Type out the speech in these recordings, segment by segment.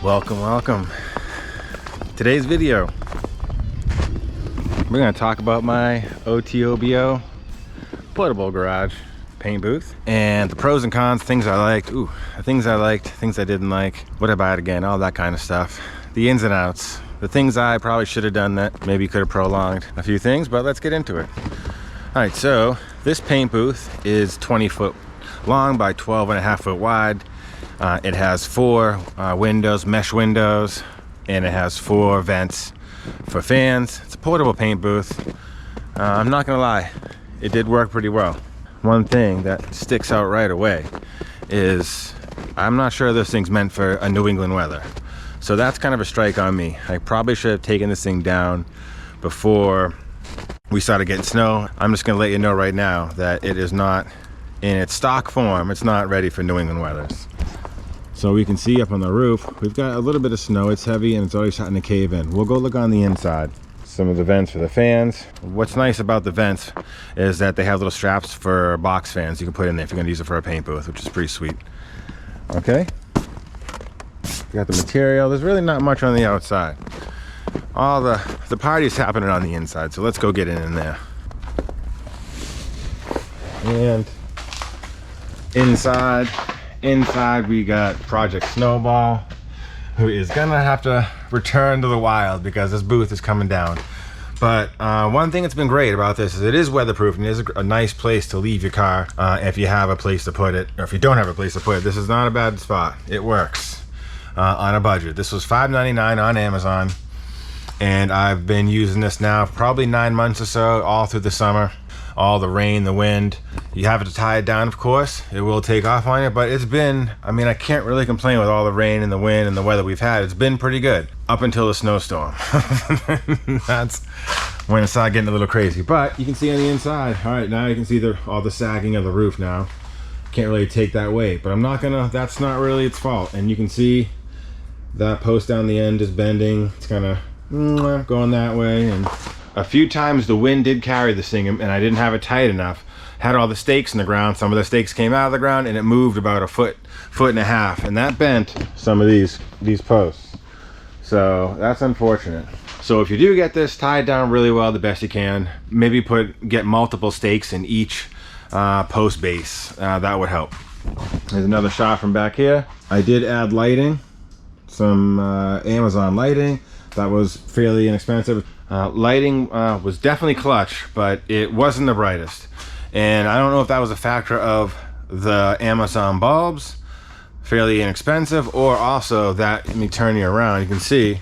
Welcome. Today's video, we're going to talk about my OTOBO portable garage paint booth and the pros and cons, things I liked, things I didn't like, would I buy it again, all that kind of stuff, the ins and outs, the things I probably should have done that maybe could have prolonged a few things, but let's get into it. All right, so this paint booth is 20 foot long by 12.5 foot wide. It has 4 windows, mesh windows, and it has 4 vents for fans. It's a portable paint booth. I'm not gonna lie, it did work pretty well. One thing that sticks out right away is I'm not sure this thing's meant for a New England weather. So that's kind of a strike on me. I probably should have taken this thing down before we started getting snow. I'm just gonna let you know right now that it is not, in its stock form, it's not ready for New England weathers. So we can see up on the roof, we've got a little bit of snow. It's heavy and it's already starting to cave in. We'll go look on the inside. Some of the vents for the fans. What's nice about the vents is that they have little straps for box fans you can put in there if you're gonna use it for a paint booth, which is pretty sweet. Okay. We got the material. There's really not much on the outside. All the party's happening on the inside, so let's go get in there. And inside we got Project Snowball, who is gonna have to return to the wild because this booth is coming down. But one thing that's been great about this is it is weatherproof and it is a nice place to leave your car if you have a place to put it, or if you don't have a place to put it. This is not a bad spot. It works on a budget. This was $5.99 on Amazon, and I've been using this now for probably 9 months or so, all through the summer. All the rain, the wind, you have to tie it down, of course. It will take off on you, but it's been, I mean, I can't really complain with all the rain and the wind and the weather we've had. It's been pretty good up until the snowstorm. That's when it started getting a little crazy. But you can see on the inside, all right, now you can see all the sagging of the roof now. Can't really take that weight, but I'm not gonna, that's not really its fault. And you can see that post down the end is bending. It's kind of going that way, and a few times the wind did carry this thing and I didn't have it tight enough. Had all the stakes in the ground. Some of the stakes came out of the ground and it moved about a foot and a half, and that bent some of these posts. So that's unfortunate. So if you do get this tied down really well, the best you can, maybe get multiple stakes in each post base. That would help. There's another shot from back here. I did add lighting, some Amazon lighting. That was fairly inexpensive. Lighting was definitely clutch, but it wasn't the brightest. And I don't know if that was a factor of the Amazon bulbs, fairly inexpensive, or also that, let me turn you around, you can see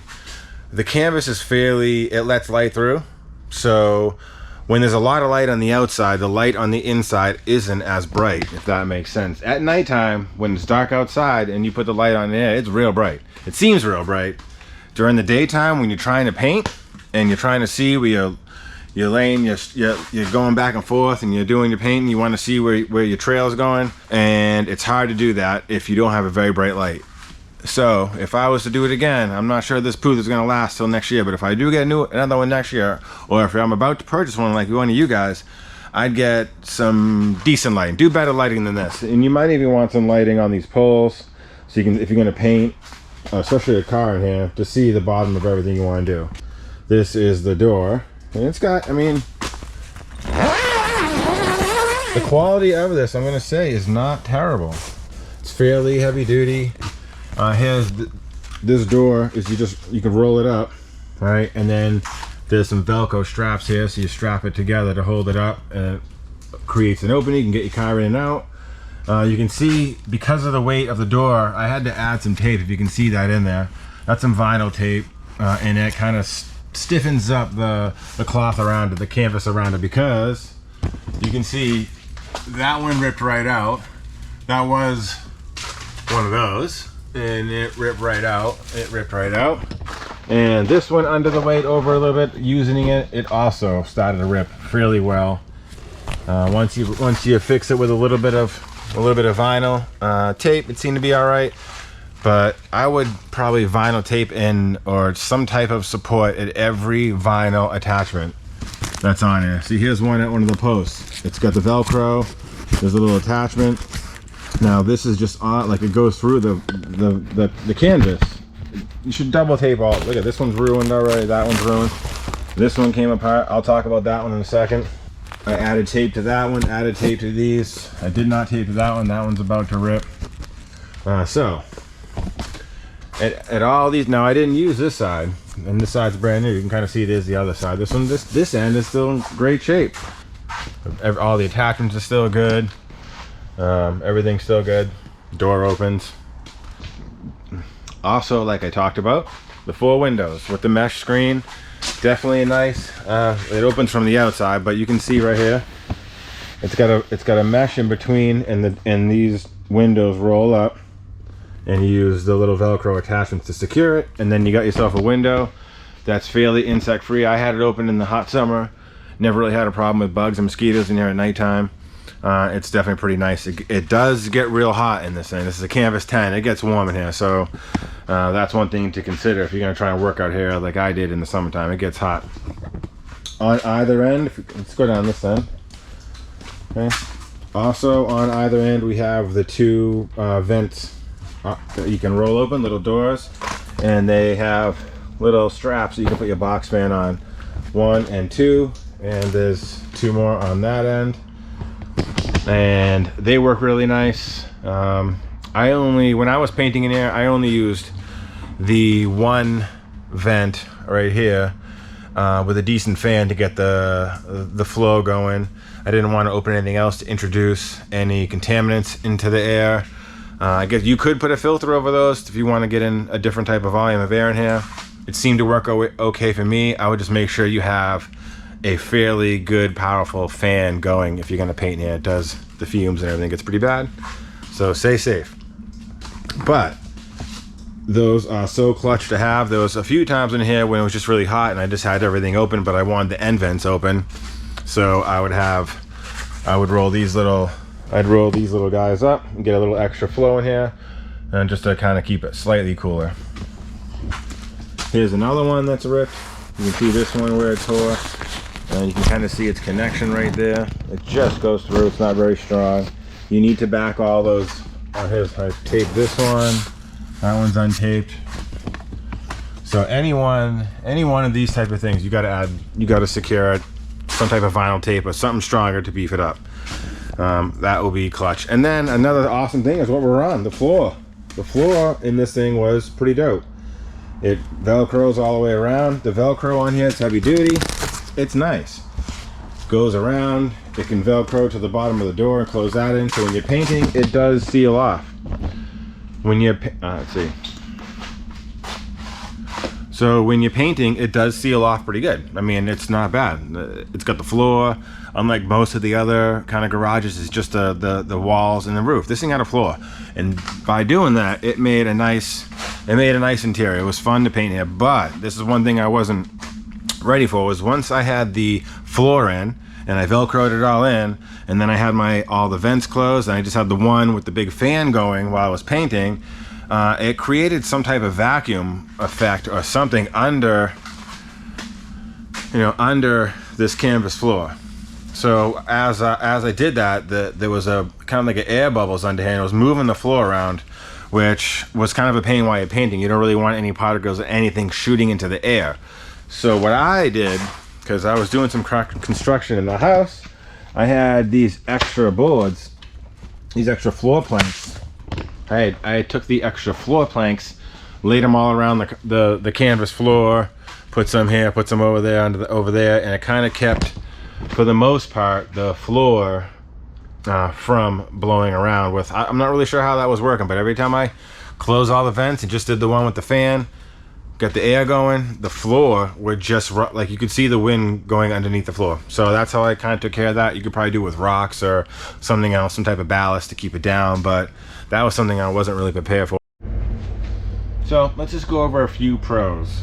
the canvas is it lets light through. So when there's a lot of light on the outside, the light on the inside isn't as bright, if that makes sense. At nighttime, when it's dark outside and you put the light on there, it's real bright. It seems real bright. During the daytime, when you're trying to paint and you're trying to see where you're laying, you're going back and forth and you're doing your painting, you want to see where your trail is going, and it's hard to do that if you don't have a very bright light. So if I was to do it again, I'm not sure this booth is going to last till next year, but if I do get another one next year, or if I'm about to purchase one like one of you guys, I'd get some decent lighting, do better lighting than this. And you might even want some lighting on these poles, so you can, if you're going to paint, especially a car in here, to see the bottom of everything you want to do. This is the door, and it's got, I mean, the quality of this, I'm going to say, is not terrible. It's fairly heavy duty. Here's this door, is you can roll it up, right? And then there's some Velcro straps here, so you strap it together to hold it up, and it creates an opening. You can get your car in and out. You can see, because of the weight of the door, I had to add some tape, if you can see that in there. That's some vinyl tape, and it kind of stiffens up the cloth around it, the canvas around it, because you can see that one ripped right out. That was one of those, and it ripped right out. And this one, under the weight over a little bit, using it also started to rip fairly well. Once you fix it with a little bit of vinyl tape, it seemed to be all right. But I would probably vinyl tape in, or some type of support at every vinyl attachment that's on here. See, here's one at one of the posts. It's got the Velcro. There's a little attachment. Now this is just on, like, it goes through the canvas. you should double tape all. Look at this one's ruined already. That one's ruined. This one came apart. I'll talk about that one in a second. I added tape to that one, added tape to these. I did not tape to that one. That one's about to rip. So at all these, now I didn't use this side, and this side's brand new. You can kind of see it is the other side. This one, this end is still in great shape. All the attachments are still good. Everything's still good. Door opens. Also, like I talked about, the 4 windows with the mesh screen, definitely nice. It opens from the outside, but you can see right here, it's got a mesh in between, and these windows roll up, and you use the little Velcro attachments to secure it, and then you got yourself a window that's fairly insect free. I had it open in the hot summer, never really had a problem with bugs and mosquitoes in here at nighttime. It's definitely pretty nice. It does get real hot in this thing. This is a canvas 10. It gets warm in here, so that's one thing to consider if you're gonna try and work out here like I did in the summertime. It gets hot. On either end, let's go down this end. Okay. Also on either end, we have the 2 vents that you can roll open, little doors, and they have little straps that you can put your box fan on. 1 and 2, and there's 2 more on that end. And they work really nice. When I was painting in here, I only used the 1 vent right here with a decent fan to get the flow going. I didn't want to open anything else to introduce any contaminants into the air. I guess you could put a filter over those if you want to get in a different type of volume of air in here. It seemed to work okay for me. I would just make sure you have a fairly good, powerful fan going if you're going to paint in here. It does, the fumes and everything gets pretty bad. So stay safe. But those are so clutch to have. There was a few times in here when it was just really hot and I just had everything open, but I wanted the end vents open. So I would roll these little guys up and get a little extra flow in here, and just to kind of keep it slightly cooler. Here's another one that's ripped. You can see this one where it's tore, and you can kind of see its connection right there. It just goes through. It's not very strong. You need to back all those. Here's how I taped this one. That one's untaped. So any one of these type of things, you got to secure it, some type of vinyl tape or something stronger to beef it up. That will be clutch. And then another awesome thing is what we're on, the floor. The floor in this thing was pretty dope. It velcros all the way around. The velcro on here is heavy duty. It's nice. Goes around. It can velcro to the bottom of the door and close that in. So when you're painting, it does seal off. When you're let's see. So when you're painting, it does seal off pretty good. I mean, it's not bad. It's got the floor. Unlike most of the other kind of garages, it's just the walls and the roof. This thing had a floor, and by doing that, it made a nice interior. It was fun to paint here. But this is one thing I wasn't ready for, was once I had the floor in and I velcroed it all in, and then I had all the vents closed, and I just had the one with the big fan going while I was painting. It created some type of vacuum effect or something under this canvas floor. So as I did that, there was a kind of like an air bubbles under here, and it was moving the floor around, which was kind of a pain while you're painting. You don't really want any particles or anything shooting into the air. So what I did, because I was doing some construction in the house, I had these extra boards, these extra floor planks. I took the extra floor planks, laid them all around the canvas floor, put some here, put some over there, over there, and it kind of kept, for the most part, the floor from blowing around. I'm not really sure how that was working, but every time I closed all the vents and just did the one with the fan, got the air going, the floor would just, like, you could see the wind going underneath the floor. So that's how I kind of took care of that. You could probably do it with rocks or something else, some type of ballast to keep it down, but that was something I wasn't really prepared for. So let's just go over a few pros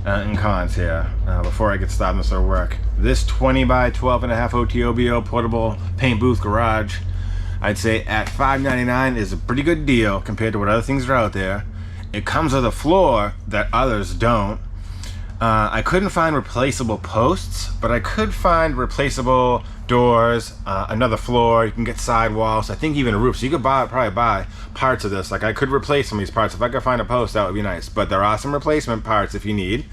and cons here before I get started on this sort of work. This 20 by 12.5 OTOBO portable paint booth garage, I'd say at $5.99 is a pretty good deal compared to what other things are out there. It comes with a floor that others don't. I couldn't find replaceable posts, but I could find replaceable doors, another floor. You can get sidewalls, I think even a roof. So you could probably buy parts of this. Like I could replace some of these parts. If I could find a post, that would be nice. But there are some replacement parts if you need.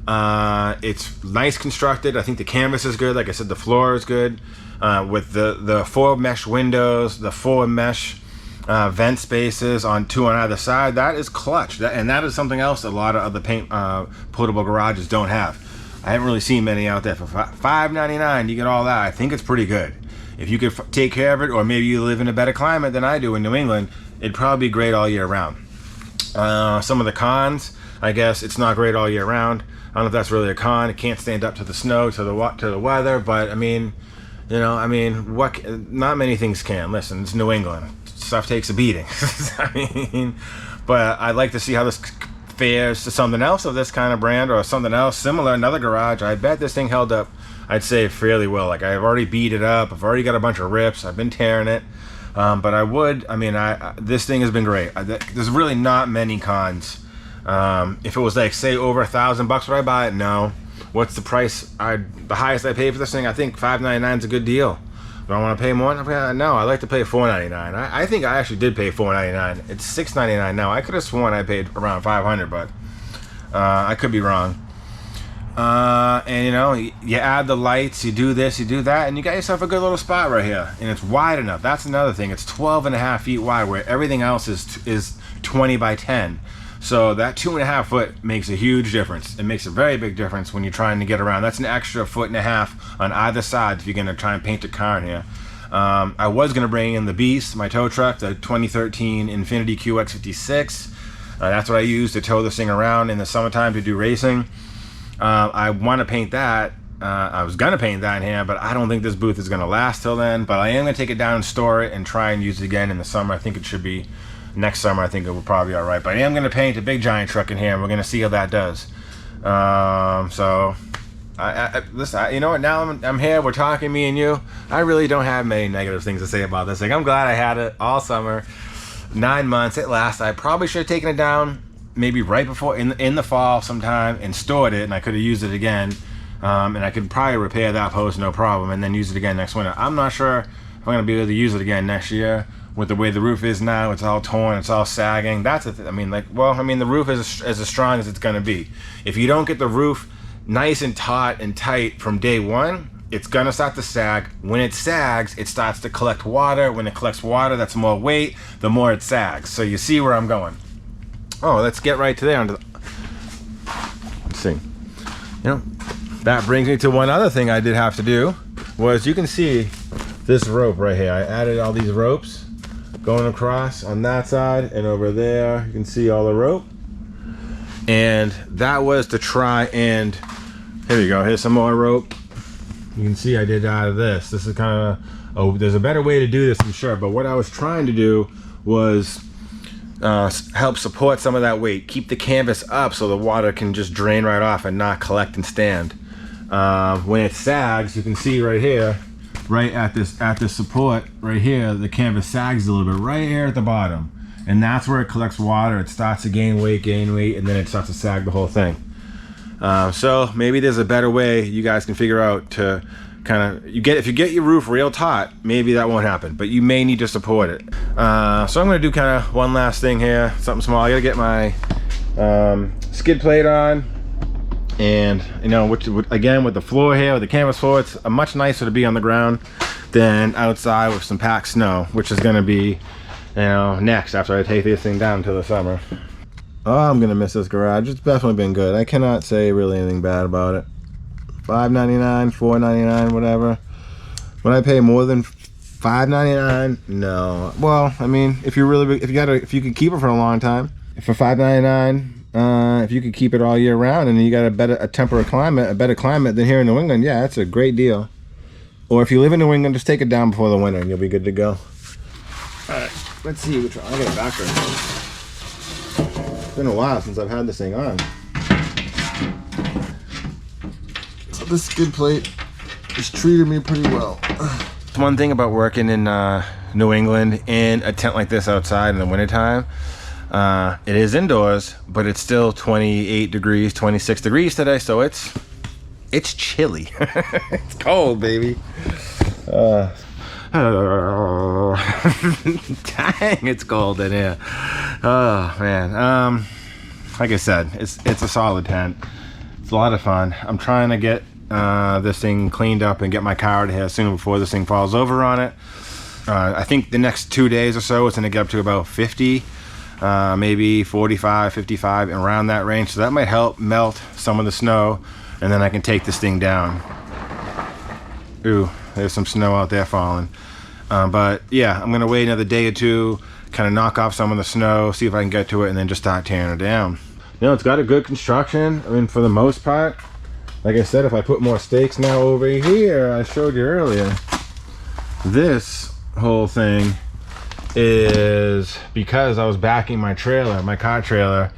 It's nice constructed. I think the canvas is good. Like I said, the floor is good. With the 4 mesh windows, the 4 mesh vent spaces on 2 on either side, that is clutch. And that is something else a lot of other portable garages don't have. I haven't really seen many out there. For $5.99 you get all that. I think it's pretty good. If you could take care of it, or maybe you live in a better climate than I do in New England, it'd probably be great all year round. Some of the cons, I guess it's not great all year round. I don't know if that's really a con. It can't stand up to the snow, to the weather, but I mean, you know, I mean, not many things can. Listen, it's New England. Stuff takes a beating. I mean, but I'd like to see how this fares to something else of this kind of brand, or something else similar, another garage. I bet this thing held up, I'd say, fairly well. Like I've already beat it up. I've already got a bunch of rips. I've been tearing it. But this thing has been great. There's really not many cons. If it was like, say, over $1,000 would I buy it? No. What's the price? The highest I paid for this thing, I think $5.99 is a good deal. Do I want to pay more? No, I like to pay $4.99. I think I actually did pay $4.99. It's $6.99 now. I could have sworn I paid around $500, but I could be wrong. And you know, you add the lights, you do this, you do that, and you got yourself a good little spot right here. And it's wide enough. That's another thing. It's 12.5 feet wide, where everything else is 20 by 10. So that 2.5 foot makes a huge difference. It makes a very big difference when you're trying to get around. That's an extra 1.5 foot on either side if you're going to try and paint a car in here. I was going to bring in the Beast, my tow truck, the 2013 Infiniti QX56. That's what I use to tow this thing around in the summertime to do racing. I want to paint that. I was going to paint that in here, but I don't think this booth is going to last till then. But I am going to take it down and store it and try and use it again in the summer. I think it should be next summer. I think it will probably be all right. But I am going to paint a big giant truck in here, and we're going to see how that does. So listen, you know what? Now I'm here. We're talking, me and you. I really don't have many negative things to say about this thing. I'm glad I had it all summer, 9 months. It lasts. I probably should have taken it down maybe right before in the fall sometime and stored it, and I could have used it again. And I could probably repair that post no problem, and then use it again next winter. I'm not sure if I'm going to be able to use it again next year. With the way the roof is now, it's all torn, it's all sagging. That's I mean, the roof is as strong as it's going to be. If you don't get the roof nice and taut and tight from day one, it's going to start to sag. When it sags, it starts to collect water. When it collects water, that's more weight, the more it sags. So you see where I'm going. Oh, let's get right to there. Let's see. You know, that brings me to one other thing I did have to do. Was, you can see this rope right here. I added all these ropes going across on that side and over there. You can see all the rope. And that was to try and, here we go, here's some more rope. You can see I did out of this. This is kind of, there's a better way to do this, I'm sure. But what I was trying to do was help support some of that weight. Keep the canvas up so the water can just drain right off and not collect and stand. When it sags, you can see right here, right at this support right here, the canvas sags a little bit right here at the bottom, and that's where it collects water. It starts to gain weight, and then it starts to sag the whole thing. So maybe there's a better way you guys can figure out to kind of, if you get your roof real taut, maybe that won't happen, but you may need to support it. So I'm going to do kind of one last thing here, something small. I got to get my skid plate on. And you know, which again, with the floor here, with the canvas floor, it's much nicer to be on the ground than outside with some packed snow, which is going to be, you know, next after I take this thing down until the summer. Oh, I'm gonna miss this garage. It's definitely been good. I cannot say really anything bad about it. $5.99, $4.99, whatever. Would I pay more than $5.99? No. Well, I mean, if you could keep it for a long time, for $5.99. If you could keep it all year round and you got a better climate than here in New England, yeah, that's a great deal. Or if you live in New England, just take it down before the winter and you'll be good to go. Alright, let's see which one. I got it backwards. It's been a while since I've had this thing on. So this skid plate has treated me pretty well. One thing about working in New England in a tent like this outside in the wintertime, It is indoors, but it's still 28 degrees, 26 degrees today, so it's chilly. It's cold, baby. Dang, it's cold in here. Oh man. Like I said, it's a solid tent. It's a lot of fun. I'm trying to get this thing cleaned up and get my car out of here soon before this thing falls over on it. I think the next 2 days or so it's going to get up to about 50, maybe 45, 55, and around that range. So that might help melt some of the snow, and then I can take this thing down. Ooh, there's some snow out there falling. But yeah, I'm going to wait another day or two, kind of knock off some of the snow, see if I can get to it, and then just start tearing it down. You know, it's got a good construction. I mean, for the most part, like I said, if I put more stakes now over here, I showed you earlier, this whole thing is because I was backing my trailer, my car trailer,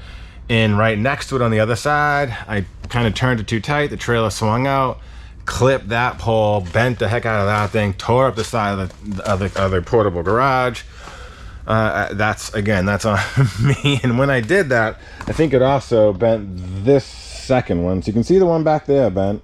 in right next to it on the other side. I kind of turned it too tight, the trailer swung out, clipped that pole, bent the heck out of that thing, tore up the side of the portable garage. That's on me. And when I did that, I think it also bent this second one. So you can see the one back there bent.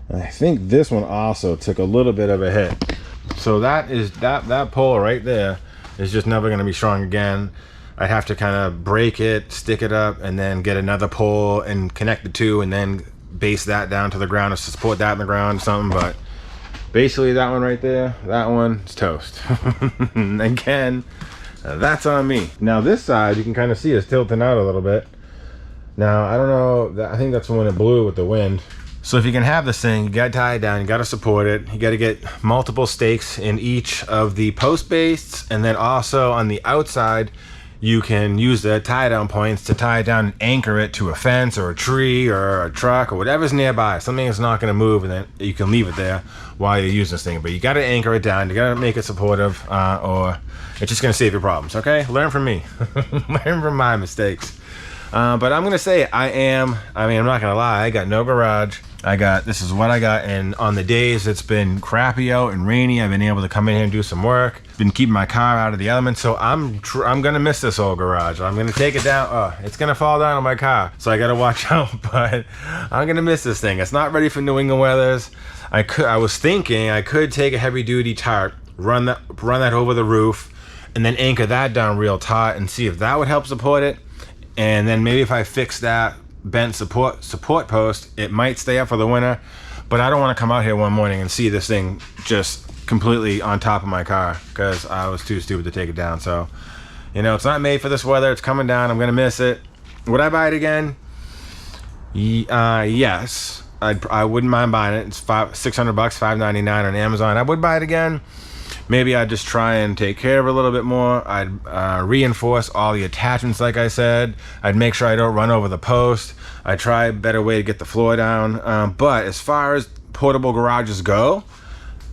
And I think this one also took a little bit of a hit. So that pole right there is just never going to be strong again. I'd have to kind of break it, stick it up, and then get another pole and connect the two, and then base that down to the ground to support that in the ground or something. But basically that one right there, that one is toast. Again, that's on me. Now this side, you can kind of see it's tilting out a little bit. Now, I don't know, I think that's when it blew with the wind. So if you can have this thing, you gotta tie it down, you gotta support it, you gotta get multiple stakes in each of the post bases, and then also on the outside, you can use the tie down points to tie it down and anchor it to a fence or a tree or a truck or whatever's nearby. Something that's not gonna move, and then you can leave it there while you're using this thing. But you gotta anchor it down, you gotta make it supportive, or it's just gonna save your problems, okay? Learn from me. Learn from my mistakes. But I'm gonna say I'm not gonna lie, I got no garage. This is what I got, and on the days it's been crappy out and rainy, I've been able to come in here and do some work. Been keeping my car out of the elements, so I'm gonna miss this old garage. I'm gonna take it down. Oh, it's gonna fall down on my car, so I gotta watch out. But I'm gonna miss this thing. It's not ready for New England weathers. I was thinking I could take a heavy duty tarp, run that over the roof, and then anchor that down real taut and see if that would help support it. And then maybe if I fix that bent support post, it might stay up for the winter. But I don't want to come out here one morning and see this thing just completely on top of my car, because I was too stupid to take it down. So, you know, it's not made for this weather. It's coming down. I'm gonna miss it. Would I buy it again? Yes, I wouldn't mind buying it. It's $600, $5.99 on Amazon. I would buy it again. Maybe I'd just try and take care of it a little bit more. I'd reinforce all the attachments, like I said. I'd make sure I don't run over the post. I'd try a better way to get the floor down. But as far as portable garages go,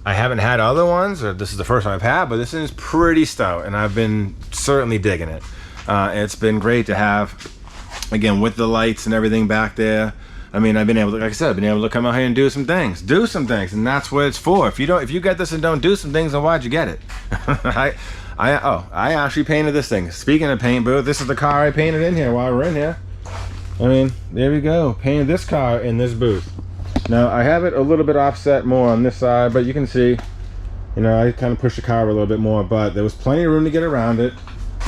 I haven't had other ones, or this is the first one I've had, but this is pretty stout, and I've been certainly digging it. It's been great to have, again, with the lights and everything back there. I mean, I've been able to, like I said, I've been able to come out here and do some things, and that's what it's for. If you get this and don't do some things, then why'd you get it? I actually painted this thing. Speaking of paint, boo, this is the car I painted in here while we're in here. I mean, there we go. Painted this car in this booth. Now, I have it a little bit offset more on this side, but you can see, you know, I kind of pushed the car a little bit more, but there was plenty of room to get around it.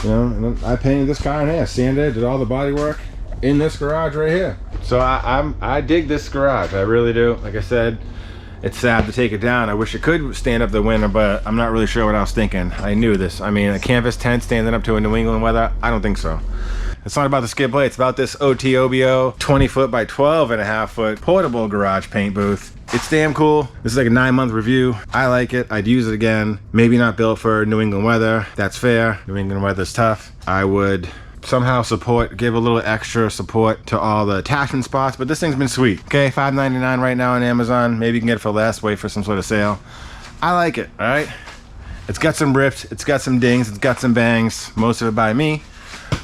You know, and then I painted this car in here, sanded, did all the body work in this garage right here. So I dig this garage, I really do. Like I said, it's sad to take it down. I wish it could stand up the winter, but I'm not really sure what I was thinking. I knew this. I mean, a canvas tent standing up to a New England weather, I don't think so. It's not about the skid plate, it's about this OTOBO 20 foot by 12.5 foot portable garage paint booth. It's damn cool. This is like a 9-month review. I like it, I'd use it again. Maybe not built for New England weather, that's fair. New England weather's tough. I would somehow give a little extra support to all the attachment spots, but this thing's been sweet. Okay, $5.99 right now on Amazon. Maybe you can get it for less, wait for some sort of sale. I like it, all right? It's got some rips, it's got some dings, it's got some bangs, most of it by me,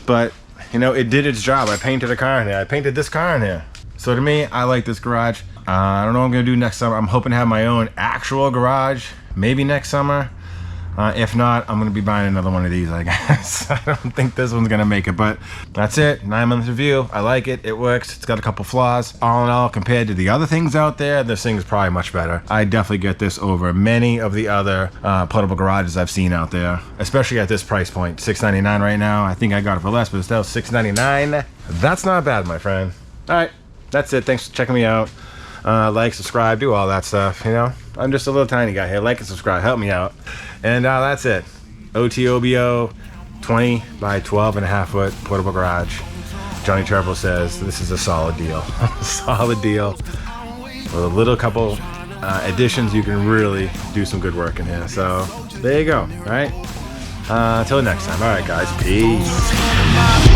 but you know, it did its job. I painted a car in here. I painted this car in here. So to me, I like this garage. I don't know what I'm gonna do next summer. I'm hoping to have my own actual garage, maybe next summer. If not, I'm gonna be buying another one of these, I guess. I don't think this one's gonna make it, but that's it. 9-month review. I like it. It works. It's got a couple flaws. All in all, compared to the other things out there, this thing is probably much better. I definitely get this over many of the other portable garages I've seen out there, especially at this price point. $6.99 right now. I think I got it for less, but it's still $6.99. That's not bad, my friend. All right, that's it. Thanks for checking me out. Like, subscribe, do all that stuff, you know. I'm just a little tiny guy here. Like and subscribe, help me out. And that's it. OTOBO 20 by 12.5 foot portable garage. Johnny Turbo says this is a solid deal. Solid deal. With a little couple additions, you can really do some good work in here. So there you go. All right. Until next time. All right, guys. Peace.